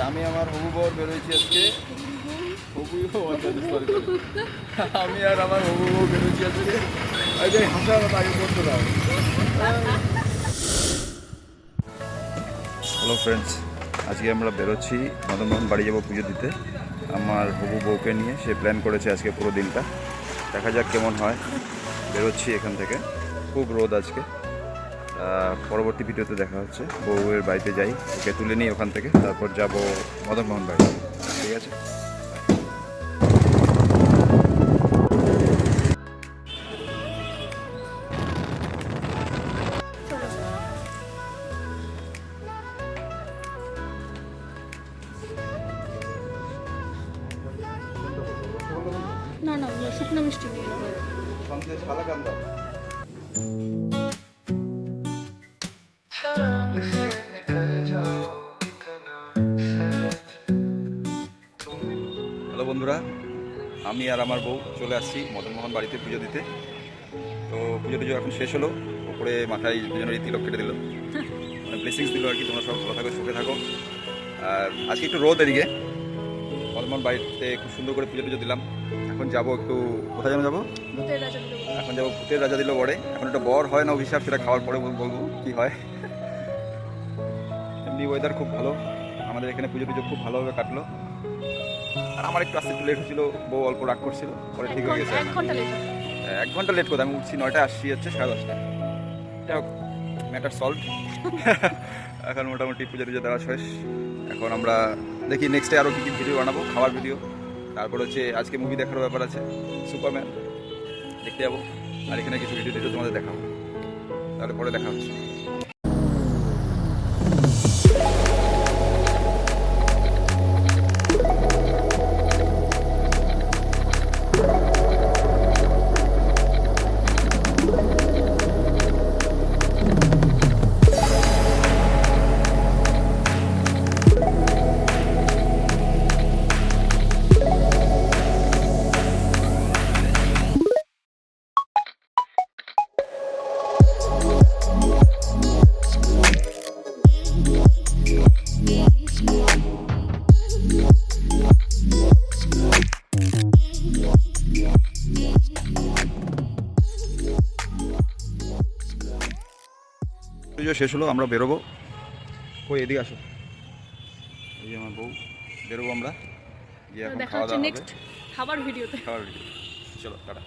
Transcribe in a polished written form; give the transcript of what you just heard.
আমি আমার হবু বর বেরোয়েছি আজকে আমি আর আমার হবু বউ বেরোয়েছি আজকে হাসা কথা আগে করতে দাও। হ্যালো ফ্রেন্ডস, আজকে আমরা বেরোচ্ছি মদনমোহন বাড়ি যাবো পুজো দিতে আমার হবু বউকে নিয়ে। সে প্ল্যান করেছে আজকে পুরো দিনটা, দেখা যাক কেমন হয়। বেরোচ্ছি এখান থেকে, খুব রোদ আজকে। পরবর্তী ভিডিওতে দেখা হচ্ছে। বউয়ের বাড়িতে যাই, ওকে তুলে নিই ওখান থেকে, তারপর যাব মদনমোহন বাড়ি। ঠিক আছে? না না শুকনো মিষ্টি নিয়ে সন্দেশ কালাকান্দা। হ্যালো বন্ধুরা, আমি আর আমার বউ চলে আসছি মদনমোহন বাড়িতে পুজো দিতে। তো পুজো টুজো এখন শেষ হলো, ওপরে মাথায় দুজনের তিলক কেটে দিল, মানে ব্লেসিংস দিল আর কি। তোমরা সব ভালো থাকো, সুখে থাকো। আর আজকে একটু রোদ এদিকে, মদনমোহন বাড়িতে খুব সুন্দর করে পুজো টুজো দিলাম। এখন যাবো একটু, কোথায় যেন যাবো? এখন যাবো ভূতের রাজা দিল বরে। এখন একটা বর হয় না অভিশাপ, সেটা খাওয়ার পরে বলবো কি হয়। এমনি ওয়েদার খুব ভালো, আমাদের এখানে পুজো টুজো খুব ভালোভাবে কাটলো। আর আমার একটু আসতে একটু লেট হচ্ছিল, বউ অল্প রাগ করছিল, পরে ঠিক হয়ে গেছে। 1 ঘন্টা লেট করতে, আমি উঠছি 9টায়, আসছি হচ্ছে 10:30। যাই হোক, ম্যাটার সলভ। এখন মোটামুটি পুজো টুজো দেওয়া শেষ। এখন আমরা দেখি নেক্সটে আরও কী কী ভিডিও বানাবো, খাওয়ার ভিডিও। তারপর হচ্ছে আজকে মুভি দেখার ব্যাপার আছে, সুপারম্যান দেখতে যাবো। আর এখানে কিছু ভিডিও টিডিও তোমাদের দেখাবো। তাহলে পরে দেখা হচ্ছে। পুজো শেষ হলো, আমরা বেরোবো। কই এদিকে আসো, এই যে আমার বউ। বেরোবো আমরা, গিয়ে এখন খাওয়া দাওয়া হবে। খাবার ভিডিও। চলো টাটা।